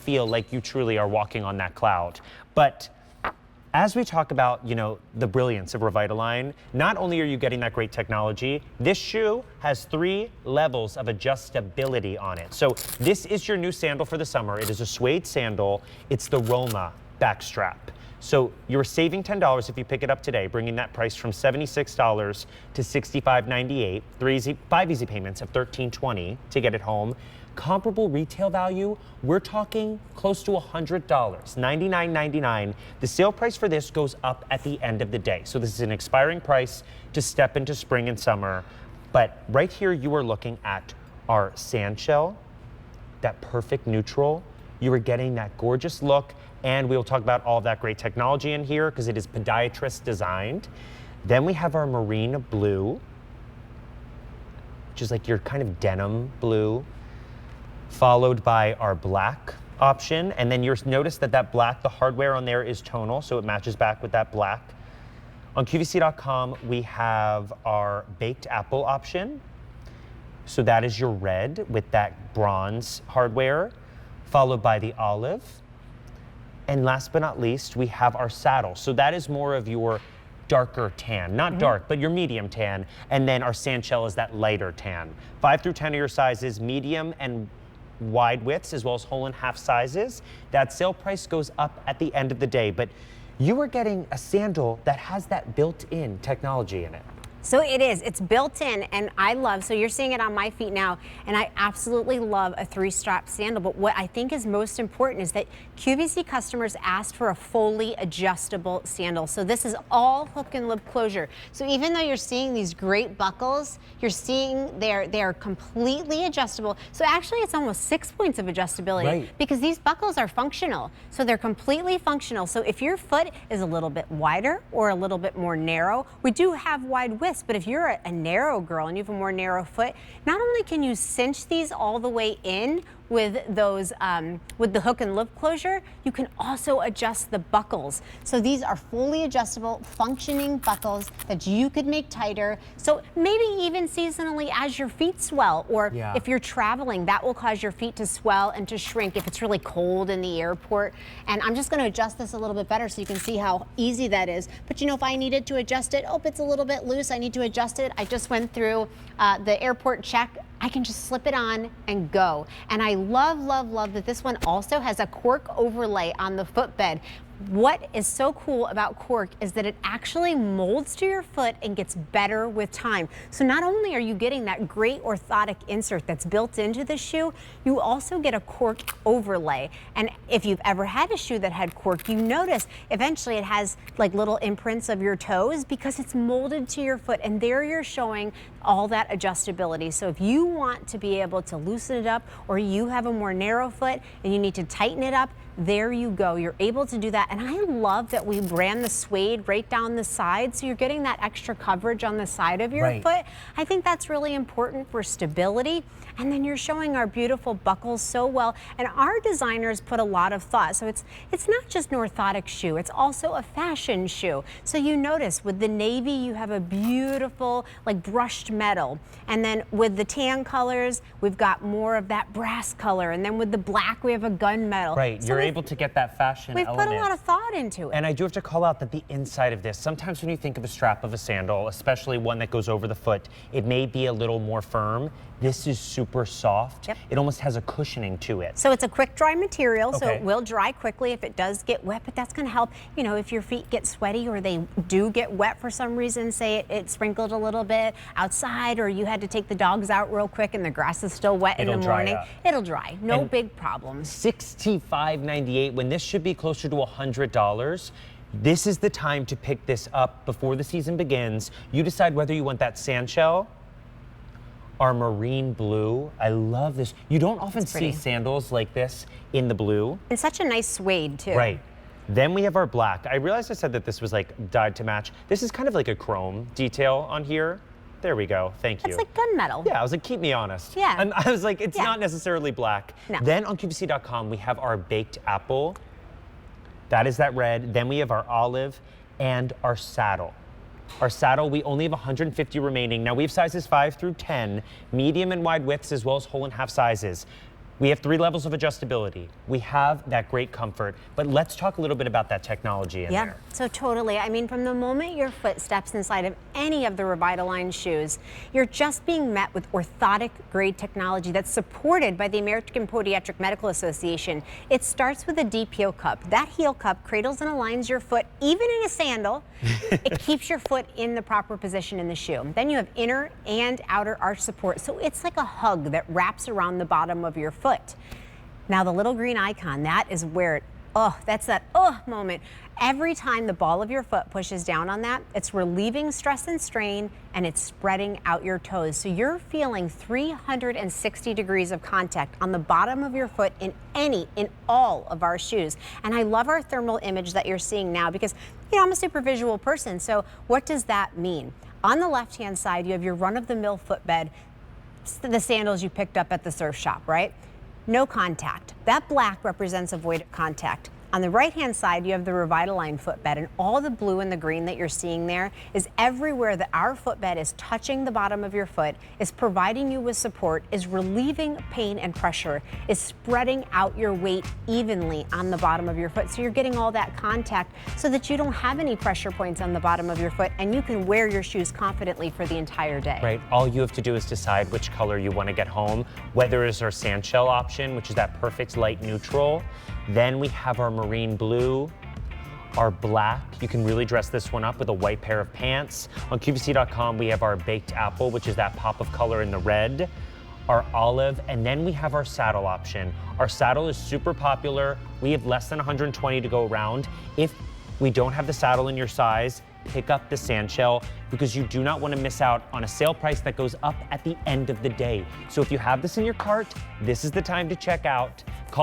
feel like you truly are walking on that cloud. But as we talk about, you know, the brilliance of Revitalign, not only are you getting that great technology, this shoe has 3 levels of adjustability on it. So this is your new sandal for the summer. It is a suede sandal. It's the Roma Backstrap. So you're saving $10 if you pick it up today, bringing that price from $76 to $65.98, 5 easy payments of $13.20 to get it home. Comparable retail value, we're talking close to $100, $99.99. The sale price for this goes up at the end of the day. So this is an expiring price to step into spring and summer. But right here, you are looking at our sand shell, that perfect neutral. You are getting that gorgeous look, and we'll talk about all of that great technology in here because it is podiatrist designed. Then we have our marine blue, which is like your kind of denim blue, followed by our black option. And then you'll notice that that black, the hardware on there is tonal, so it matches back with that black. On QVC.com, we have our baked apple option. So that is your red with that bronze hardware, followed by the olive. And last but not least, we have our saddle. So that is more of your darker tan, not dark, but your medium tan. And then our sand shell is that lighter tan. 5 through 10 are your sizes, medium and wide widths, as well as whole and half sizes. That sale price goes up at the end of the day, but you are getting a sandal that has that built-in technology in it. So it is, it's built in, and I love, so you're seeing it on my feet now, and I absolutely love a 3-strap sandal, but what I think is most important is that QVC customers asked for a fully adjustable sandal. So this is all hook and loop closure. So even though you're seeing these great buckles, you're seeing they're completely adjustable. So actually it's almost 6 points of adjustability because these buckles are functional. So they're completely functional. So if your foot is a little bit wider or a little bit more narrow, we do have wide width. But if you're a narrow girl and you have a more narrow foot, not only can you cinch these all the way in with those with the hook and loop closure, you can also adjust the buckles. So these are fully adjustable, functioning buckles that you could make tighter. So maybe even seasonally as your feet swell, or if you're traveling, that will cause your feet to swell and to shrink if it's really cold in the airport. And I'm just gonna adjust this a little bit better so you can see how easy that is. But you know, if I needed to adjust it, oh, it's a little bit loose, I need to adjust it. I just went through the airport check. I can just slip it on and go. And I love, love, love that this one also has a cork overlay on the footbed. What is so cool about cork is that it actually molds to your foot and gets better with time. So not only are you getting that great orthotic insert that's built into the shoe, you also get a cork overlay. And if you've ever had a shoe that had cork, you notice eventually it has like little imprints of your toes because it's molded to your foot, and there you're showing all that adjustability. So if you want to be able to loosen it up, or you have a more narrow foot and you need to tighten it up, there you go. You're able to do that. And I love that we ran the suede right down the side, so you're getting that extra coverage on the side of your foot. I think that's really important for stability. And then you're showing our beautiful buckles so well. And our designers put a lot of thought. So it's not just an orthotic shoe, it's also a fashion shoe. So you notice with the navy, you have a beautiful like brushed metal. And then with the tan colors, we've got more of that brass color. And then with the black, we have a gunmetal. Right, so you're able to get that fashion element. We've put a lot of thought into it. And I do have to call out that the inside of this, sometimes when you think of a strap of a sandal, especially one that goes over the foot, it may be a little more firm. This is super soft. It almost has a cushioning to it. So it's a quick dry material, so it will dry quickly if it does get wet, but that's gonna help, you know, if your feet get sweaty or they do get wet for some reason, say it sprinkled a little bit outside, or you had to take the dogs out real quick and the grass is still wet in the morning. It'll dry, no big problems. $65.98 when this should be closer to $100. This is the time to pick this up before the season begins. You decide whether you want that sand shell, our marine blue. I love this. You don't often see sandals like this in the blue. It's such a nice suede too. Right. Then we have our black. I realized I said that this was like dyed to match. This is kind of like a chrome detail on here. There we go. Thank you. It's like gunmetal. Yeah, I was like, keep me honest. Yeah. And I was like, it's not necessarily black. No. Then on QVC.com, we have our baked apple. That is that red. Then we have our olive and our saddle. Our saddle, we only have 150 remaining. Now we have sizes 5 through 10, medium and wide widths, as well as whole and half sizes. We have 3 levels of adjustability. We have that great comfort, but let's talk a little bit about that technology in there. So totally. I mean, from the moment your foot steps inside of any of the Revitalign shoes, you're just being met with orthotic grade technology that's supported by the American Podiatric Medical Association. It starts with a deep heel cup. That heel cup cradles and aligns your foot, even in a sandal. It keeps your foot in the proper position in the shoe. Then you have inner and outer arch support. So it's like a hug that wraps around the bottom of your foot. Now the little green icon, that is where it, that's that moment. Every time the ball of your foot pushes down on that, it's relieving stress and strain, and it's spreading out your toes. So you're feeling 360 degrees of contact on the bottom of your foot in all of our shoes. And I love our thermal image that you're seeing now because, you know, I'm a super visual person. So what does that mean? On the left-hand side, you have your run-of-the-mill footbed, the sandals you picked up at the surf shop, right? No contact. That black represents avoided contact. On the right-hand side, you have the Revitalign footbed, and all the blue and the green that you're seeing there is everywhere that our footbed is touching the bottom of your foot, is providing you with support, is relieving pain and pressure, is spreading out your weight evenly on the bottom of your foot. So you're getting all that contact so that you don't have any pressure points on the bottom of your foot, and you can wear your shoes confidently for the entire day. Right, all you have to do is decide which color you want to get home, whether it's our sand shell option, which is that perfect light neutral. Then we have our marine blue, our black. You can really dress this one up with a white pair of pants. On QVC.com, we have our baked apple, which is that pop of color in the red, our olive, and then we have our saddle option. Our saddle is super popular. We have less than 120 to go around. If we don't have the saddle in your size, pick up the sand shell because you do not want to miss out on a sale price that goes up at the end of the day. So if you have this in your cart, this is the time to check out. Call